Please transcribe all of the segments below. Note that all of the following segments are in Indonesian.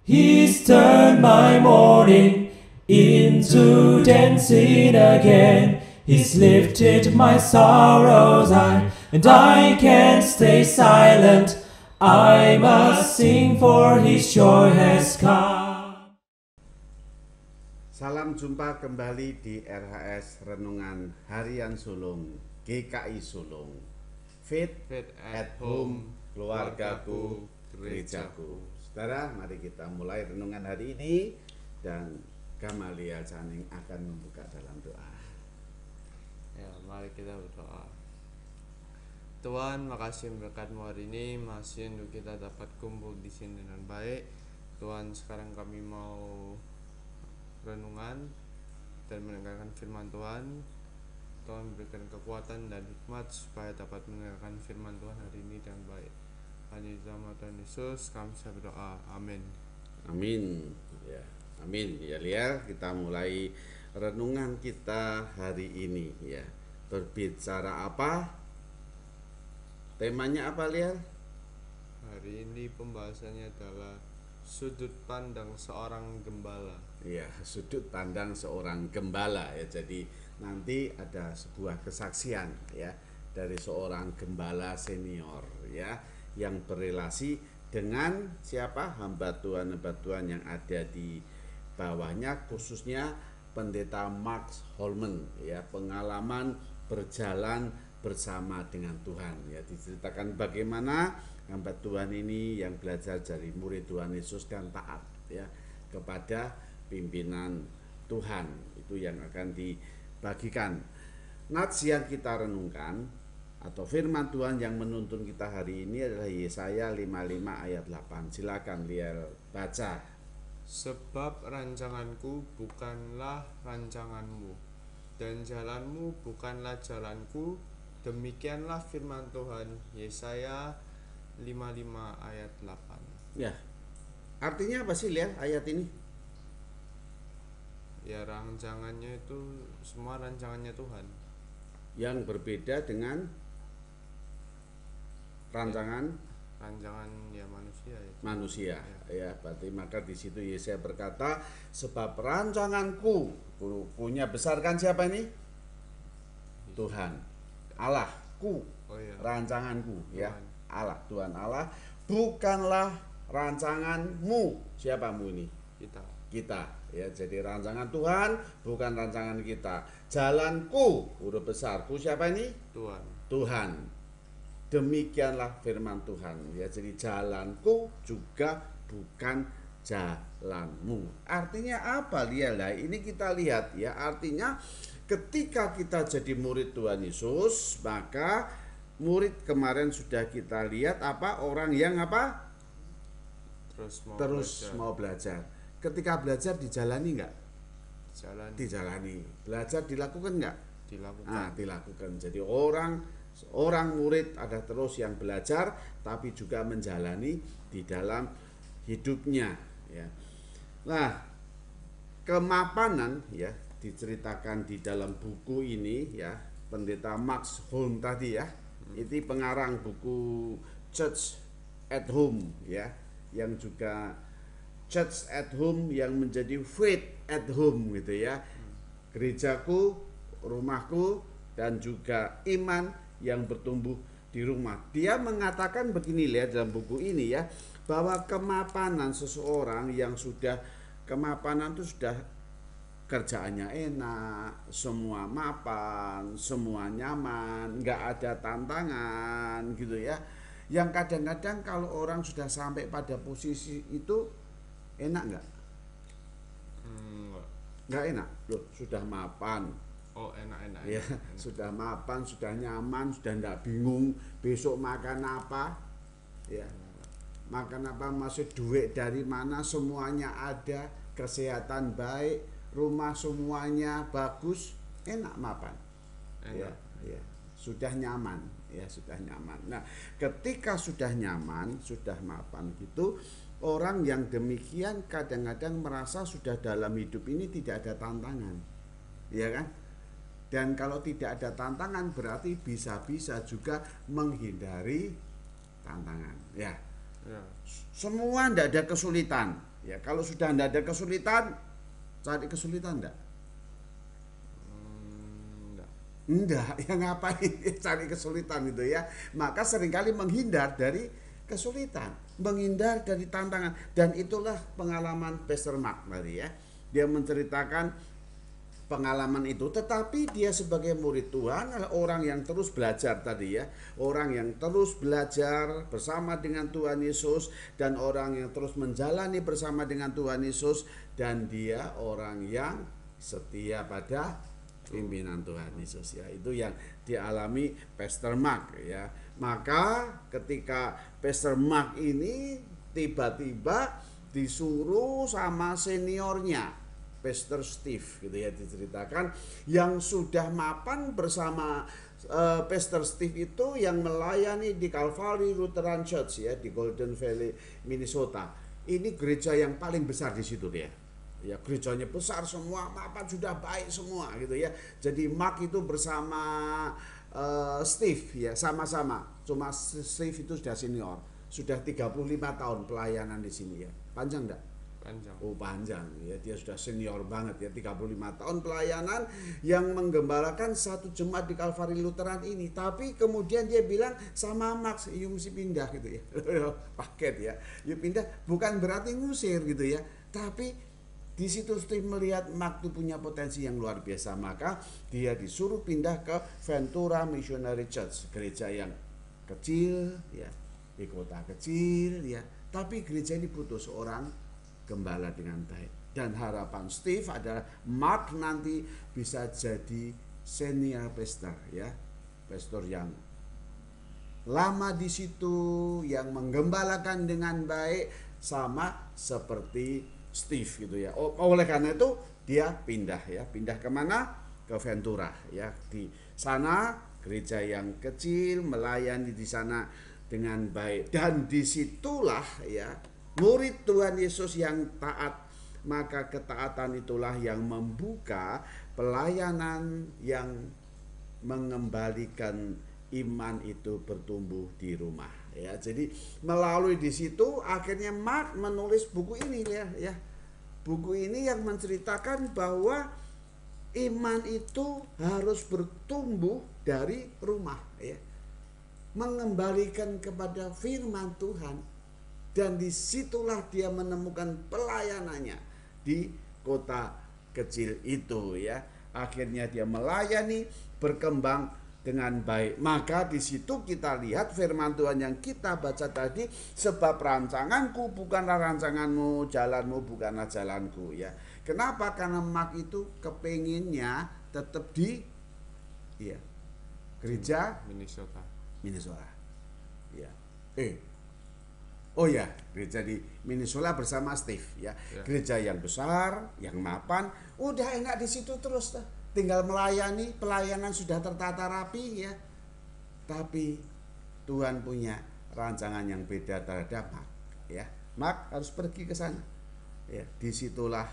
He's turned my mourning into dancing again. He's lifted my sorrows high, and I can't stay silent. I must sing, for His joy has come. Salam jumpa kembali di RHS Renungan Harian Sulung GKI Sulung. Faith at Home, keluargaku, gerejaku. Saudara, mari kita mulai renungan hari ini, dan Gamaliel Caning akan membuka dalam doa. Ya, mari kita berdoa. Tuhan, makasih berkat-Mu hari ini, masih untuk kita dapat kumpul di sini dengan baik. Tuhan, sekarang kami mau renungan dan mendengarkan firman Tuhan. Tuhan berikan kekuatan dan hikmat supaya dapat mendengarkan firman Tuhan hari ini dengan baik. Hanya di nama Tuhan Yesus kami berdoa. Amin. Amin. Ya, amin. Ya, Liel, kita mulai renungan kita hari ini, ya. Berbicara apa? Temanya apa, Liel? Hari ini pembahasannya adalah sudut pandang seorang gembala. Ya, sudut pandang seorang gembala, ya. Jadi nanti ada sebuah kesaksian, ya, dari seorang gembala senior, ya, yang berelasi dengan siapa? Hamba Tuhan yang ada di bawahnya, khususnya pendeta Max Holman, ya, pengalaman berjalan bersama dengan Tuhan, ya. Diceritakan bagaimana hamba Tuhan ini yang belajar dari murid Tuhan Yesus dan taat, ya, kepada pimpinan Tuhan. Itu yang akan dibagikan. Nats yang kita renungkan atau firman Tuhan yang menuntun kita hari ini adalah Yesaya 55 ayat 8. Silakan Liel baca. Sebab rancanganku bukanlah rancanganmu, dan jalanmu bukanlah jalanku. Demikianlah firman Tuhan. Yesaya 55 ayat 8. Ya. Artinya apa sih, Liel, ayat ini? Ya, rancangannya itu semua rancangannya Tuhan. Yang berbeda dengan rancangan ya manusia, ya. Manusia, ya. Berarti maka di situ Yesaya berkata, sebab rancanganku, punya besarkan siapa ini? Tuhan, Allahku, rancanganku, ya, Allah, Tuhan Allah, bukanlah rancanganmu. Siapamu ini? Kita, ya. Jadi rancangan Tuhan bukan rancangan kita. Jalanku, huruf besar, ku siapa ini? Tuhan. Demikianlah firman Tuhan, ya. Jadi jalanku juga bukan jalanmu. Artinya apa, Liel? Nah, ini kita lihat, ya. Artinya ketika kita jadi murid Tuhan Yesus, maka murid kemarin sudah kita lihat apa? Orang yang apa? Terus mau belajar. Ketika belajar dijalani enggak? Dijalani. Belajar dilakukan enggak? Dilakukan. Jadi orang murid ada terus yang belajar tapi juga menjalani di dalam hidupnya, ya. Nah, kemapanan, ya, diceritakan di dalam buku ini, ya, pendeta Max Holman tadi, ya. Itu pengarang buku Church at Home, ya, yang juga Church at Home yang menjadi Faith at Home, gitu, ya. Gerejaku, rumahku, dan juga iman yang bertumbuh di rumah. Dia mengatakan begini, lihat dalam buku ini, ya, bahwa kemapanan seseorang yang sudah kemapanan itu sudah kerjaannya enak, semua mapan, semua nyaman, nggak ada tantangan, gitu, ya. Yang kadang-kadang kalau orang sudah sampai pada posisi itu enak nggak? Nggak enak. Loh, sudah mapan. Enak. Ya, sudah mapan, sudah nyaman, sudah nggak bingung besok makan apa, ya. Makan apa, masih duit dari mana, semuanya ada, kesehatan baik, rumah semuanya bagus, enak mapan. Ya, sudah nyaman, ya, sudah nyaman. Nah, ketika sudah nyaman, sudah mapan gitu, orang yang demikian kadang-kadang merasa sudah dalam hidup ini tidak ada tantangan, ya kan? Dan kalau tidak ada tantangan berarti bisa-bisa juga menghindari tantangan, ya. Semua tidak ada kesulitan, Ya, kalau sudah tidak ada kesulitan, cari kesulitan enggak? Enggak, ya ngapain cari kesulitan itu ya. Maka seringkali menghindar dari kesulitan, menghindar dari tantangan. Dan itulah pengalaman Pastor Mark tadi ya. Dia menceritakan pengalaman itu, tetapi dia sebagai murid Tuhan adalah orang yang terus belajar tadi ya. Orang yang terus belajar bersama dengan Tuhan Yesus, dan orang yang terus menjalani bersama dengan Tuhan Yesus, dan dia orang yang setia pada pimpinan Tuhan Yesus ya. Itu yang dialami Pastor Mark ya. Maka ketika Pastor Mark ini tiba-tiba disuruh sama seniornya Pastor Steve gitu ya, diceritakan yang sudah mapan bersama Pastor Steve itu yang melayani di Calvary Lutheran Church ya di Golden Valley, Minnesota. Ini gereja yang paling besar di situ dia. Ya, gerejanya besar semua, mapan sudah baik semua gitu ya. Jadi Mark itu bersama Steve ya, sama-sama. Cuma Steve itu sudah senior, sudah 35 tahun pelayanan di sini ya. Panjang enggak? Panjang. Oh panjang ya, dia sudah senior banget ya, 35 tahun pelayanan yang menggembalakan satu jemaat di Calvary Lutheran ini. Tapi kemudian dia bilang sama Max, yuk mesti pindah gitu ya. Paket ya, yuk pindah, bukan berarti ngusir gitu ya, tapi di situ Steve melihat Mark itu punya potensi yang luar biasa, maka dia disuruh pindah ke Ventura Missionary Church, gereja yang kecil ya, di kota kecil ya, tapi gereja ini butuh seorang gembala dengan baik. Dan harapan Steve adalah Mark nanti bisa jadi senior pastor ya, pastor yang lama di situ, yang menggembalakan dengan baik sama seperti Steve gitu ya. Oleh karena itu dia pindah ya, pindah kemana? Ke Ventura ya. Di sana gereja yang kecil, melayani di sana dengan baik, dan disitulah ya murid Tuhan Yesus yang taat. Maka ketaatan itulah yang membuka pelayanan yang mengembalikan iman itu bertumbuh di rumah ya. Jadi melalui di situ akhirnya Mark menulis buku ini ya. Buku ini yang menceritakan bahwa iman itu harus bertumbuh dari rumah ya. Mengembalikan kepada firman Tuhan, dan disitulah dia menemukan pelayanannya di kota kecil itu ya. Akhirnya dia melayani, berkembang dengan baik. Maka di situ kita lihat firman Tuhan yang kita baca tadi, sebab rancanganku bukanlah rancanganmu, jalanmu bukanlah jalanku ya. Kenapa? Karena Mark itu kepinginnya tetap di ya, gereja Minnesota ya. Oh ya, gereja di Minnesota bersama Steve ya. Gereja yang besar, yang mapan, udah enak di situ terus tinggal melayani, pelayanan sudah tertata rapi ya. Tapi Tuhan punya rancangan yang beda terhadap Mark ya. Mark harus pergi ke sana ya. Disitulah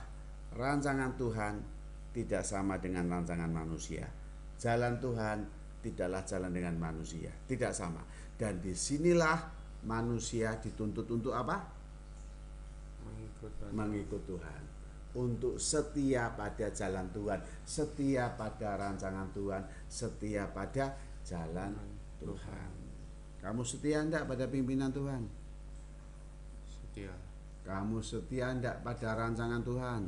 rancangan Tuhan tidak sama dengan rancangan manusia. Jalan Tuhan tidaklah jalan dengan manusia, tidak sama. Dan disinilah manusia dituntut untuk apa? Mengikut Tuhan. Untuk setia pada jalan Tuhan, setia pada rancangan Tuhan, setia pada jalan Tuhan. Kamu setia enggak pada pimpinan Tuhan? Setia. Kamu setia enggak pada rancangan Tuhan?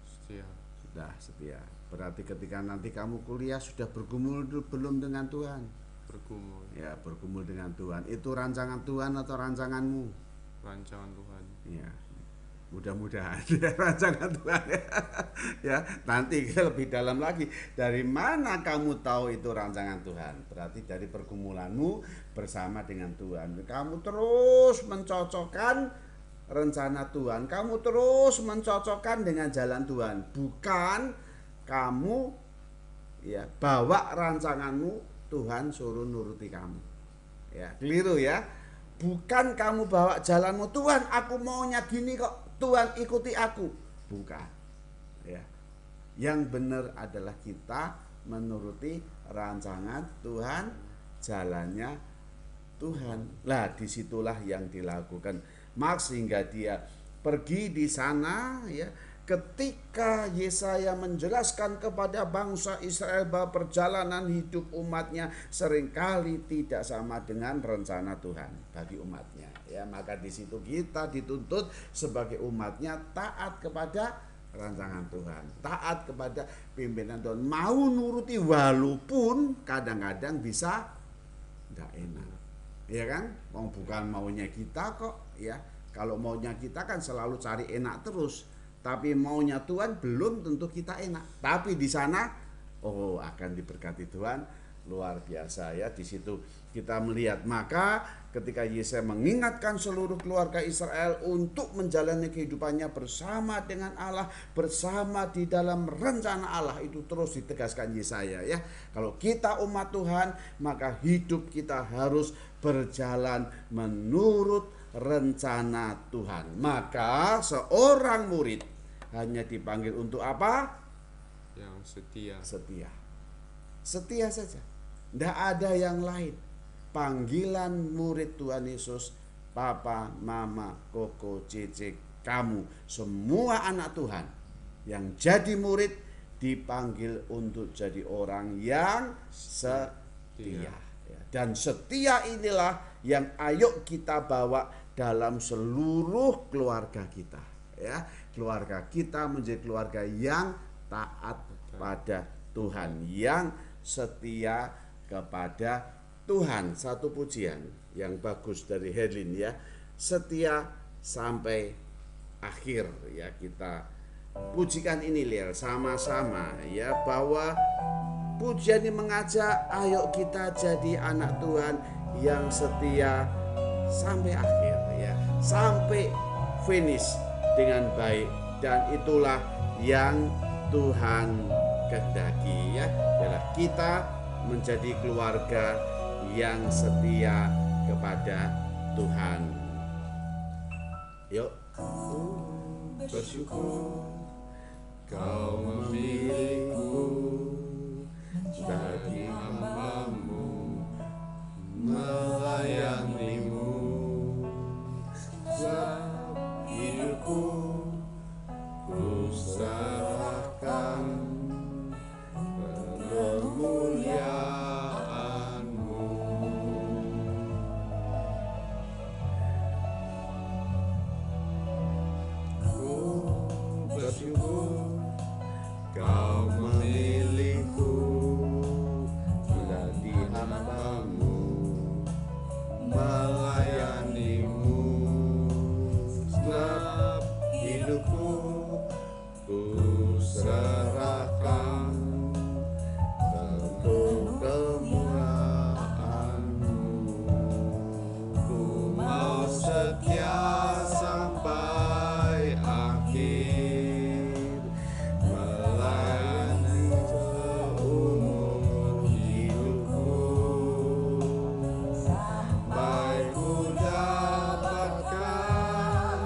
Setia. Sudah setia. Berarti ketika nanti kamu kuliah sudah bergumul belum dengan Tuhan? Bergumul. Ya, bergumul dengan Tuhan. Itu rancangan Tuhan atau rancanganmu? Rancangan Tuhan. Ya. Mudah-mudahan rancangan Tuhan ya. Nanti kita lebih dalam lagi, dari mana kamu tahu itu rancangan Tuhan? Berarti dari pergumulanmu bersama dengan Tuhan. Kamu terus mencocokkan rencana Tuhan, kamu terus mencocokkan dengan jalan Tuhan, bukan kamu ya bawa rancanganmu, Tuhan suruh nuruti kamu ya. Keliru ya. Bukan kamu bawa jalanmu, Tuhan aku maunya gini kok, Tuhan ikuti aku. Bukan ya. Yang benar adalah kita menuruti rancangan Tuhan, jalannya Tuhan. Lah disitulah yang dilakukan Mark, sehingga dia pergi di sana ya. Ketika Yesaya menjelaskan kepada bangsa Israel bahwa perjalanan hidup umatnya seringkali tidak sama dengan rencana Tuhan bagi umatnya ya, maka di situ kita dituntut sebagai umatnya taat kepada rancangan Tuhan, taat kepada pimpinan Tuhan, mau nuruti walaupun kadang-kadang bisa tidak enak ya kan, bukan maunya kita kok ya. Kalau maunya kita kan selalu cari enak terus, tapi maunya Tuhan belum tentu kita enak. Tapi di sana akan diberkati Tuhan luar biasa ya. Di situ kita melihat, maka ketika Yesaya mengingatkan seluruh keluarga Israel untuk menjalani kehidupannya bersama dengan Allah, bersama di dalam rencana Allah, itu terus ditegaskan Yesaya ya. Kalau kita umat Tuhan, maka hidup kita harus berjalan menurut rencana Tuhan. Maka seorang murid hanya dipanggil untuk apa? Yang setia. Setia saja. Tidak ada yang lain. Panggilan murid Tuhan Yesus, papa, mama, koko, cicik, kamu, semua anak Tuhan yang jadi murid dipanggil untuk jadi orang yang setia. Dan setia inilah yang ayo kita bawa dalam seluruh keluarga kita ya. Keluarga kita menjadi keluarga yang taat pada Tuhan, yang setia kepada Tuhan. Satu pujian yang bagus dari Herlin ya, setia sampai akhir ya. Kita pujikan ini lihat sama-sama ya, bahwa pujian ini mengajak ayo kita jadi anak Tuhan yang setia sampai akhir ya, sampai finish dengan baik. Dan itulah yang Tuhan kehendaki ya, adalah kita menjadi keluarga yang setia kepada Tuhan. Yuk bersyukur Kau memilihku jadi hamba-Mu, melayani-Mu. Sebab hidupku ku serahkan kemuliaan-Mu. Ku bersyukur Kau memilihku menjadi hamba-Mu, melayani-Mu. Sebab hidupku ku serahkan untuk kemuliaan-Mu. Ku mau setia sampai akhir, melayani seumur hidupku, sampai ku dapatkan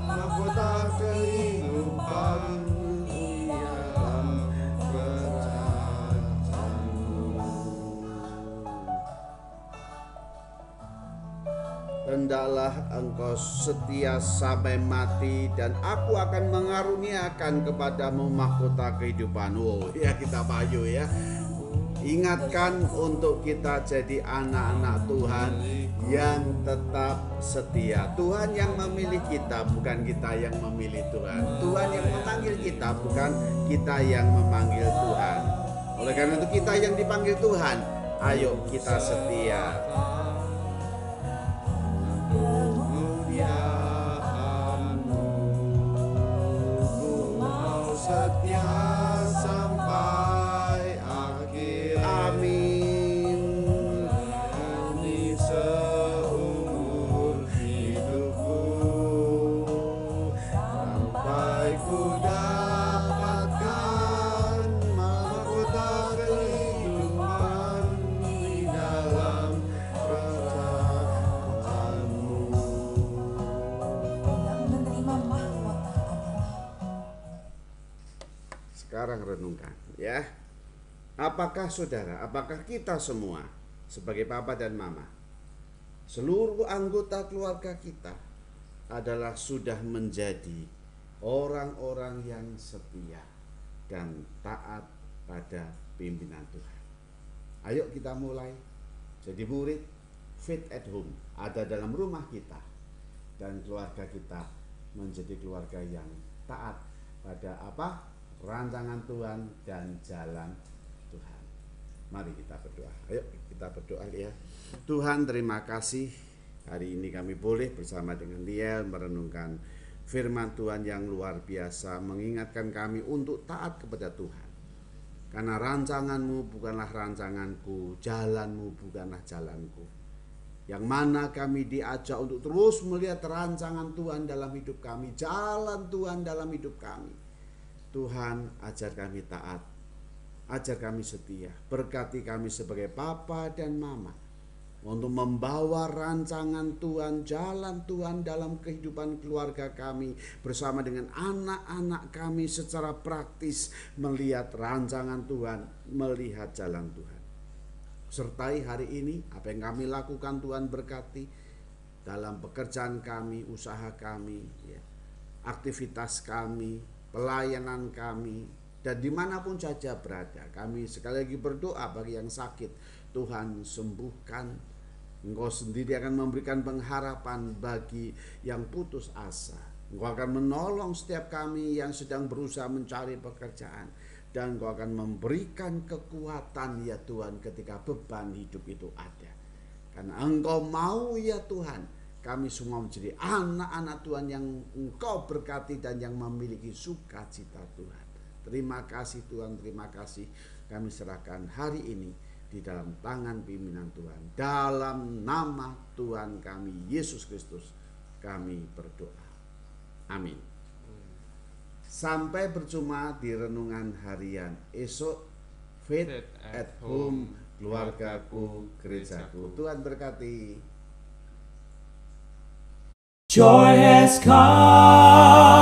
mahkota kehidupan di dalam kerajaan-Mu. Hendaklah engkau setia sampai mati, dan aku akan mengaruniakan kepadamu mahkota kehidupan. Ya kita payu ya. Ingatkan untuk kita jadi anak-anak Tuhan yang tetap setia. Tuhan yang memilih kita, bukan kita yang memilih Tuhan. Tuhan yang memanggil kita, bukan kita yang memanggil Tuhan. Oleh karena itu kita yang dipanggil Tuhan, ayo kita setia. Kemuliaan-Mu, ku mau setia sampai akhir. Amin. Melayani seumur hidupku, sampai ku dapatkan mahkota kehidupan di dalam kerajaan-Mu. Yang menerima mahkota adalah Sekarang renungkan ya. Apakah saudara, apakah kita semua sebagai papa dan mama, seluruh anggota keluarga kita adalah sudah menjadi orang-orang yang setia dan taat pada pimpinan Tuhan. Ayo kita mulai jadi murid Faith at Home, ada dalam rumah kita, dan keluarga kita menjadi keluarga yang taat pada apa? Rancangan Tuhan dan jalan Tuhan. Mari kita berdoa. Ayo kita berdoa ya. Tuhan, terima kasih hari ini kami boleh bersama dengan Liel merenungkan firman Tuhan yang luar biasa, mengingatkan kami untuk taat kepada Tuhan. Karena rancanganmu bukanlah rancanganku, jalanmu bukanlah jalanku. Yang mana kami diajak untuk terus melihat rancangan Tuhan dalam hidup kami, jalan Tuhan dalam hidup kami. Tuhan, ajar kami taat, ajar kami setia, berkati kami sebagai papa dan mama untuk membawa rancangan Tuhan, jalan Tuhan dalam kehidupan keluarga kami bersama dengan anak-anak kami secara praktis melihat rancangan Tuhan, melihat jalan Tuhan. Sertai hari ini apa yang kami lakukan, Tuhan berkati dalam pekerjaan kami, usaha kami, ya, aktivitas kami, pelayanan kami, dan dimanapun saja berada. Kami sekali lagi berdoa bagi yang sakit, Tuhan sembuhkan. Engkau sendiri akan memberikan pengharapan bagi yang putus asa. Engkau akan menolong setiap kami yang sedang berusaha mencari pekerjaan. Dan Engkau akan memberikan kekuatan ya Tuhan ketika beban hidup itu ada. Karena Engkau mau ya Tuhan, kami semua menjadi anak-anak Tuhan yang Engkau berkati dan yang memiliki sukacita Tuhan. Terima kasih Tuhan, terima kasih. Kami serahkan hari ini di dalam tangan pimpinan Tuhan. Dalam nama Tuhan kami Yesus Kristus kami berdoa. Amin. Sampai berjumpa di renungan harian esok. Faith at Home, keluargaku, gerejaku. Tuhan berkati. Joy has come.